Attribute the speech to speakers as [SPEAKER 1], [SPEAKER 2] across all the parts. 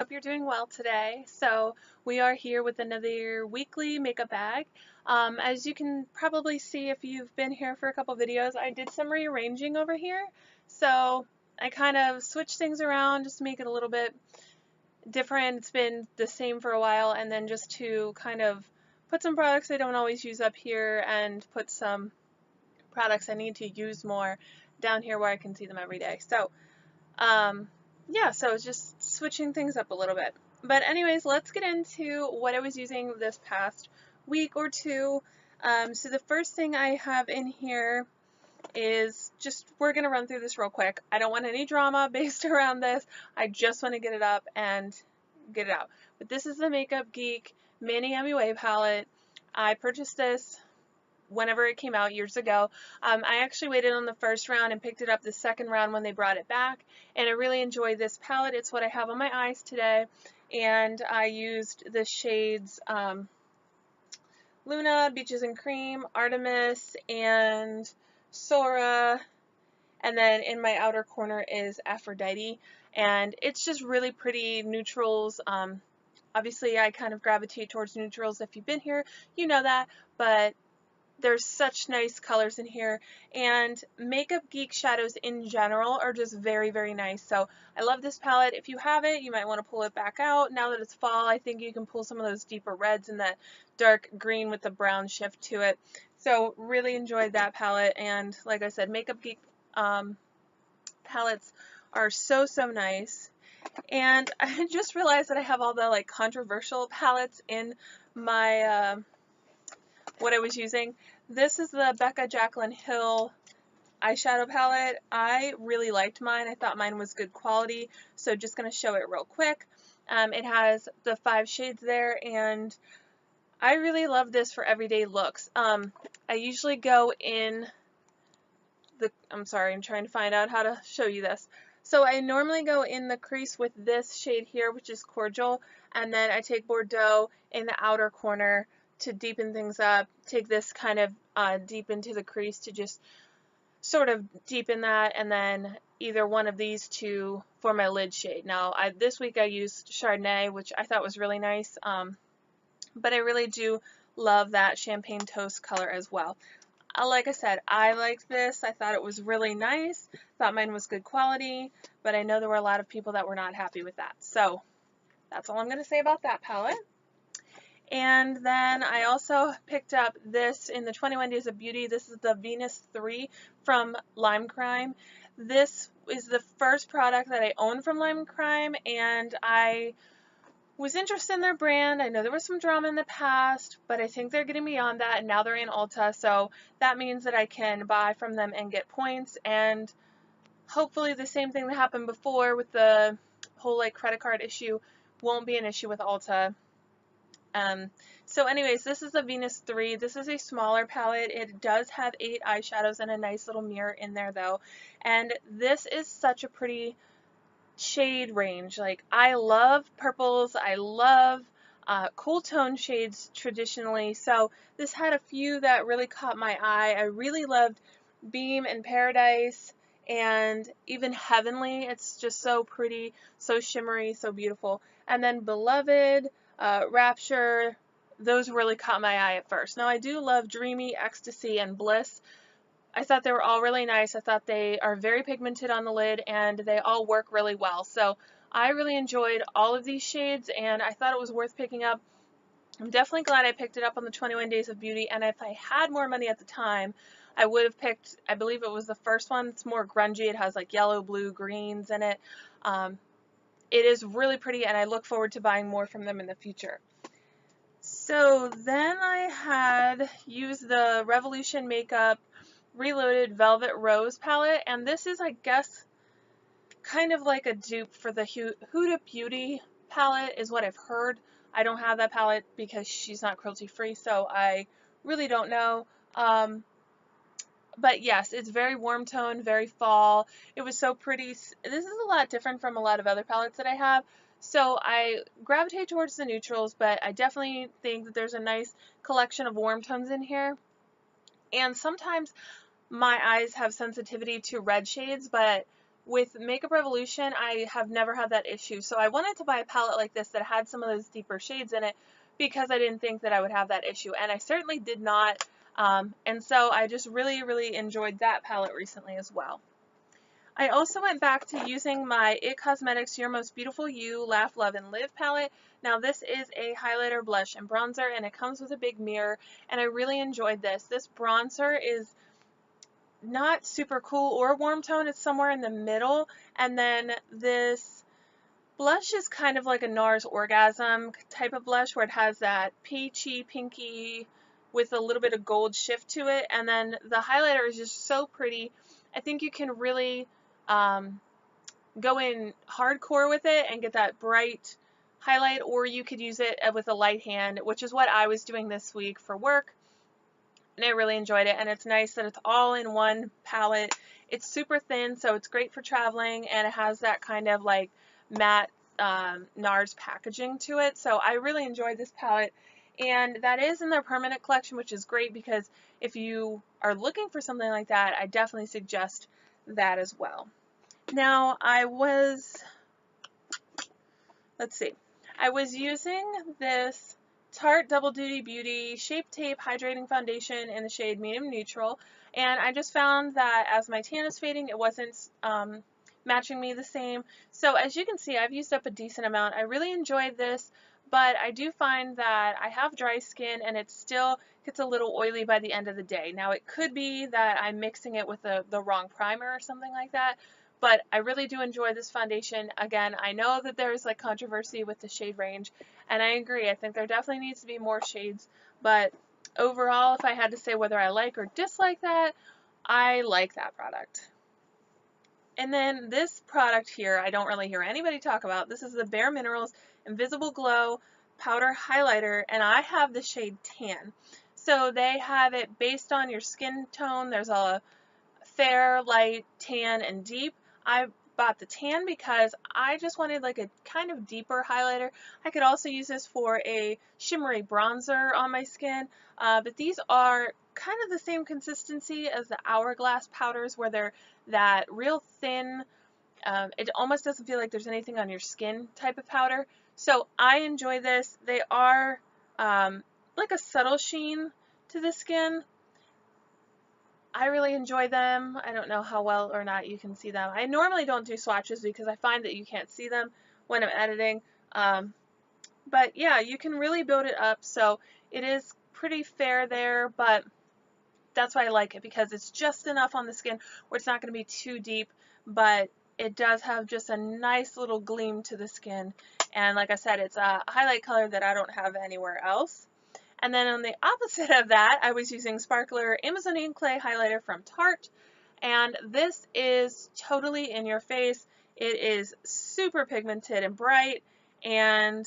[SPEAKER 1] Hope you're doing well today. So we are here with another weekly makeup bag. As you can probably see if you've been here for a couple videos, I did some rearranging over here. So I kind of switched things around just to make it a little bit different. It's been the same for a while, and then just to kind of put some products I don't always use up here and put some products I need to use more down here where I can see them every day. Um, yeah, so it's just switching things up a little bit. But anyways, let's get into what I was using this past week or two. So the first thing I have in here is just, we're going to run through this real quick. I don't want any drama based around this. I just want to get it up and get it out. But this is the Makeup Geek Mini MUA palette. I purchased this whenever it came out years ago. I actually waited on the first round and picked it up the second round when they brought it back, and I really enjoyed this palette. It's what I have on my eyes today, and I used the shades Luna, Beaches and Cream, Artemis, and Sora, and then in my outer corner is Aphrodite, and it's just really pretty neutrals. Obviously I kind of gravitate towards neutrals. If you've been here, you know that, but there's such nice colors in here, and Makeup Geek shadows in general are just very, very nice. So I love this palette. If you have it, you might want to pull it back out. Now that it's fall, I think you can pull some of those deeper reds and that dark green with the brown shift to it. So really enjoyed that palette, and like I said, Makeup Geek palettes are so, so nice. And I just realized that I have all the like controversial palettes in my what I was using. This is the Becca Jaclyn Hill eyeshadow palette. I really liked mine. I thought mine was good quality, so just going to show it real quick. It has the 5 shades there, and I really love this for everyday looks. I usually go in I'm sorry, I'm trying to find out how to show you this. So I normally go in the crease with this shade here, which is Cordial, and then I take Bordeaux in the outer corner to deepen things up, take this kind of deep into the crease to just sort of deepen that, and then either one of these two for my lid shade. Now, this week I used Chardonnay, which I thought was really nice, but I really do love that Champagne Toast color as well. Like I said, I liked this. I thought it was really nice. Thought mine was good quality, but I know there were a lot of people that were not happy with that. So that's all I'm going to say about that palette. And then I also picked up this in the 21 Days of Beauty. This is the Venus 3 from Lime Crime. This is the first product that I own from Lime Crime, and I was interested in their brand. I know there was some drama in the past, but I think they're getting beyond that, and now they're in Ulta, so that means that I can buy from them and get points, and hopefully the same thing that happened before with the whole like credit card issue won't be an issue with Ulta. So anyways, this is the Venus 3. This is a smaller palette. It does have 8 eyeshadows and a nice little mirror in there though, and this is such a pretty shade range. Like, I love purples, I love cool tone shades traditionally, so this had a few that really caught my eye. I really loved Beam and Paradise, and even Heavenly. It's just so pretty, so shimmery, so beautiful. And then Beloved, Rapture, those really caught my eye at first. Now I do love Dreamy, Ecstasy, and Bliss. I thought they were all really nice. I thought they are very pigmented on the lid, and they all work really well. So I really enjoyed all of these shades, and I thought it was worth picking up. I'm definitely glad I picked it up on the 21 Days of Beauty, and if I had more money at the time, I would have picked, I believe it was the first one. It's more grungy. It has like yellow, blue, greens in it. It is really pretty, and I look forward to buying more from them in the future. So then I had used the Revolution Makeup Reloaded Velvet Rose palette, and this is, I guess, kind of like a dupe for the Huda Beauty palette is what I've heard. I don't have that palette because she's not cruelty free, so I really don't know. But yes, it's very warm tone, very fall. It was so pretty. This is a lot different from a lot of other palettes that I have. So I gravitate towards the neutrals, but I definitely think that there's a nice collection of warm tones in here. And sometimes my eyes have sensitivity to red shades, but with Makeup Revolution, I have never had that issue. So I wanted to buy a palette like this that had some of those deeper shades in it because I didn't think that I would have that issue. And I certainly did not. And so I just really, really enjoyed that palette recently as well. I also went back to using my IT Cosmetics Your Most Beautiful You Laugh, Love, and Live palette. Now this is a highlighter, blush, and bronzer, and it comes with a big mirror, and I really enjoyed this. This bronzer is not super cool or warm tone, it's somewhere in the middle, and then this blush is kind of like a NARS Orgasm type of blush where it has that peachy, pinky with a little bit of gold shift to it, and then the highlighter is just so pretty. I think you can really go in hardcore with it and get that bright highlight, or you could use it with a light hand, which is what I was doing this week for work, and I really enjoyed it. And it's nice that it's all in one palette. It's super thin, so it's great for traveling, and it has that kind of like matte NARS packaging to it, so I really enjoyed this palette. And that is in their permanent collection, which is great because if you are looking for something like that, I definitely suggest that as well. Now I was using this Tarte Double Duty Beauty Shape Tape Hydrating Foundation in the shade Medium Neutral, and I just found that as my tan is fading, it wasn't matching me the same. So as you can see, I've used up a decent amount. I really enjoyed this, but I do find that I have dry skin and it still gets a little oily by the end of the day. Now it could be that I'm mixing it with the wrong primer or something like that, but I really do enjoy this foundation. Again, I know that there's like controversy with the shade range, and I agree. I think there definitely needs to be more shades, but overall, if I had to say whether I like or dislike that, I like that product. And then this product here, I don't really hear anybody talk about. This is the Bare Minerals Invisible Glow Powder Highlighter, and I have the shade Tan. So they have it based on your skin tone. There's a fair, light, tan, and deep. I bought the tan because I just wanted like a kind of deeper highlighter. I could also use this for a shimmery bronzer on my skin, but these are kind of the same consistency as the Hourglass powders where they're that real thin, it almost doesn't feel like there's anything on your skin type of powder. So I enjoy this. They are like a subtle sheen to the skin. I really enjoy them. I don't know how well or not you can see them. I normally don't do swatches because I find that you can't see them when I'm editing. But yeah, you can really build it up. So it is pretty fair there, but that's why I like it because it's just enough on the skin where it's not going to be too deep, but it does have just a nice little gleam to the skin. And like I said, it's a highlight color that I don't have anywhere else. And then on the opposite of that, I was using Sparkler Amazonian Clay Highlighter from Tarte. And this is totally in your face. It is super pigmented and bright. And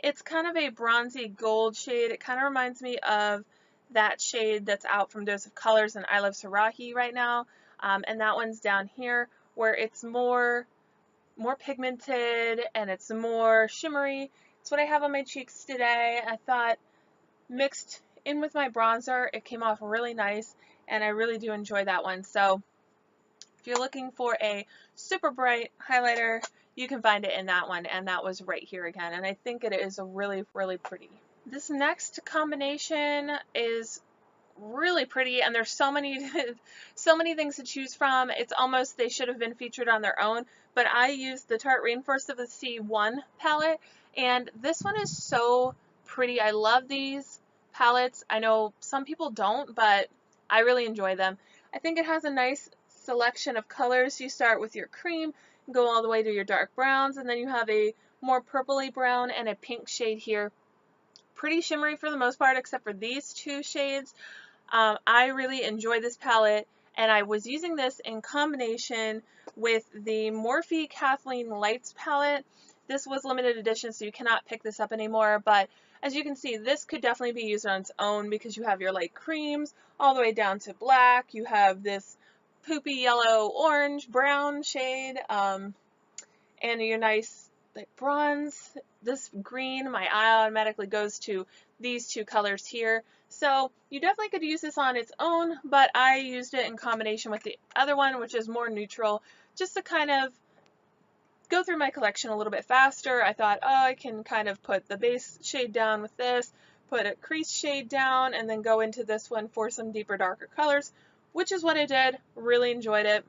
[SPEAKER 1] it's kind of a bronzy gold shade. It kind of reminds me of that shade that's out from Dose of Colors and I Love Sarahi right now. And that one's down here where it's more pigmented and it's more shimmery. It's what I have on my cheeks today. I thought mixed in with my bronzer, it came off really nice, and I really do enjoy that one. So if you're looking for a super bright highlighter, you can find it in that one, and that was right here again. And I think it is really, really pretty. This next combination is really pretty, and there's so many things to choose from. It's almost they should have been featured on their own, but I used the Tarte Rainforest of the Sea 1 palette, and this one is so pretty. I love these palettes. I know some people don't, but I really enjoy them. I think it has a nice selection of colors. You start with your cream, go all the way to your dark browns, and then you have a more purpley brown and a pink shade here. Pretty shimmery for the most part, except for these two shades. I really enjoy this palette, and I was using this in combination with the Morphe Kathleen Lights palette. This was limited edition, so you cannot pick this up anymore, but as you can see, this could definitely be used on its own because you have your light creams all the way down to black. You have this poopy yellow, orange, brown shade, and your nice like bronze, this green, my eye automatically goes to these two colors here. So you definitely could use this on its own, but I used it in combination with the other one, which is more neutral, just to kind of go through my collection a little bit faster. I thought, oh, I can kind of put the base shade down with this, put a crease shade down, and then go into this one for some deeper, darker colors, which is what I did. Really enjoyed it.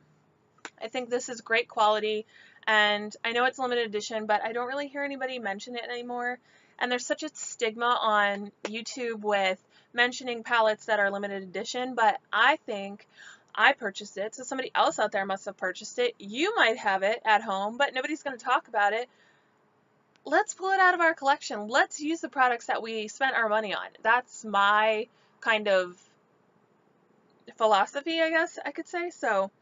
[SPEAKER 1] I think this is great quality, and I know it's limited edition, but I don't really hear anybody mention it anymore. And there's such a stigma on YouTube with mentioning palettes that are limited edition, but I think I purchased it, so somebody else out there must have purchased it. You might have it at home, but nobody's going to talk about it. Let's pull it out of our collection. Let's use the products that we spent our money on. That's my kind of philosophy, I guess I could say. So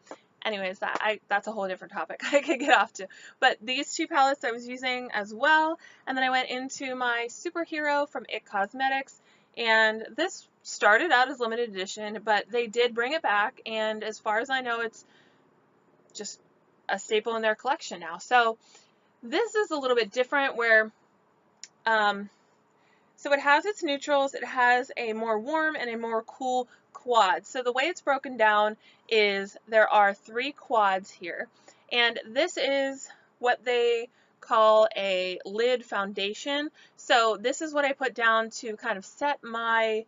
[SPEAKER 1] anyways, that's a whole different topic I could get off to. But these two palettes I was using as well, and then I went into my Superhero from IT Cosmetics, and this started out as limited edition, but they did bring it back, and as far as I know, it's just a staple in their collection now. So this is a little bit different where, so it has its neutrals, it has a more warm and a more cool quad. So the way it's broken down is there are 3 quads here, and this is what they call a lid foundation. So this is what I put down to kind of set my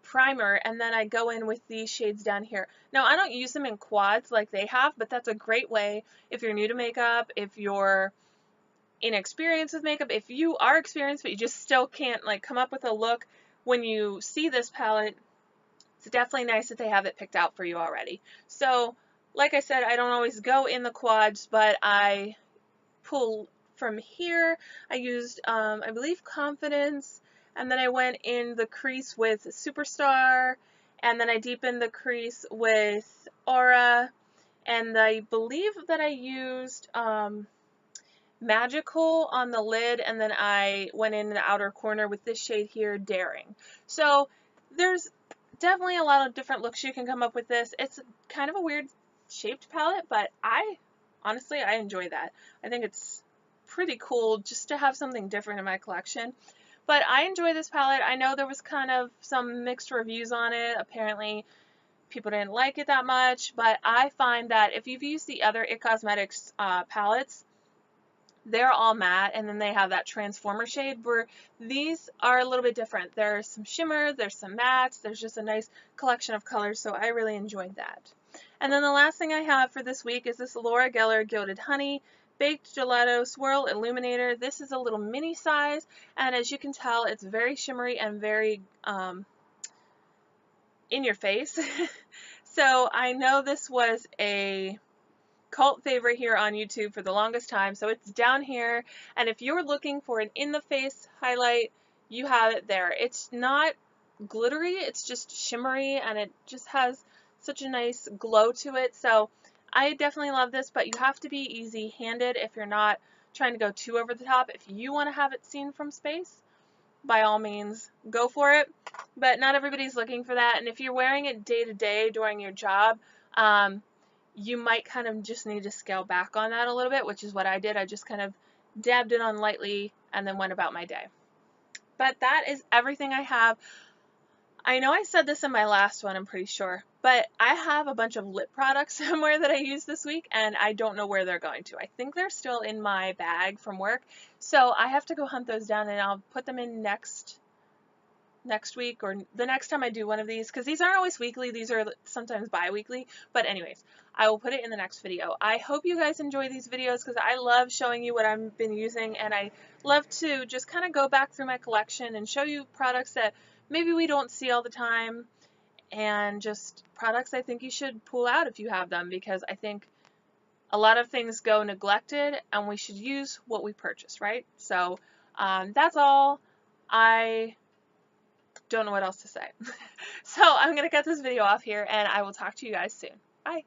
[SPEAKER 1] primer, and then I go in with these shades down here. Now I don't use them in quads like they have, but that's a great way if you're new to makeup, if you're inexperienced with makeup, if you are experienced but you just still can't like come up with a look when you see this palette. It's definitely nice that they have it picked out for you already. So like I said, I don't always go in the quads, but I pull from here. I used I believe Confidence, and then I went in the crease with Superstar, and then I deepened the crease with Aura, and I believe that I used Magical on the lid, and then I went in the outer corner with this shade here, Daring. So there's definitely a lot of different looks you can come up with this. It's kind of a weird shaped palette, but honestly, I enjoy that. I think it's pretty cool just to have something different in my collection. But I enjoy this palette. I know there was kind of some mixed reviews on it. Apparently, people didn't like it that much, but I find that if you've used the other IT Cosmetics palettes, they're all matte, and then they have that transformer shade, where these are a little bit different. There's some shimmer, there's some mattes, there's just a nice collection of colors, so I really enjoyed that. And then the last thing I have for this week is this Laura Geller Gilded Honey Baked Gelato Swirl Illuminator. This is a little mini size, and as you can tell, it's very shimmery and very in your face. So I know this was a cult favorite here on YouTube for the longest time, so it's down here, and if you're looking for an in-the-face highlight, you have it there. It's not glittery, it's just shimmery, and it just has such a nice glow to it. So I definitely love this, but you have to be easy-handed if you're not trying to go too over the top. If you want to have it seen from space, by all means, go for it, but not everybody's looking for that, and if you're wearing it day to day during your job, you might kind of just need to scale back on that a little bit, which is what I did. I just kind of dabbed it on lightly and then went about my day. But that is everything I have. I know I said this in my last one, I'm pretty sure, but I have a bunch of lip products somewhere that I used this week, and I don't know where they're going to. I think they're still in my bag from work, so I have to go hunt those down, and I'll put them in next week or the next time I do one of these, because these aren't always weekly, these are sometimes bi-weekly, but anyways, I will put it in the next video. I hope you guys enjoy these videos because I love showing you what I've been using, and I love to just kind of go back through my collection and show you products that maybe we don't see all the time, and just products I think you should pull out if you have them, because I think a lot of things go neglected and we should use what we purchase, right? So that's all. I don't know what else to say. So I'm going to cut this video off here, and I will talk to you guys soon. Bye.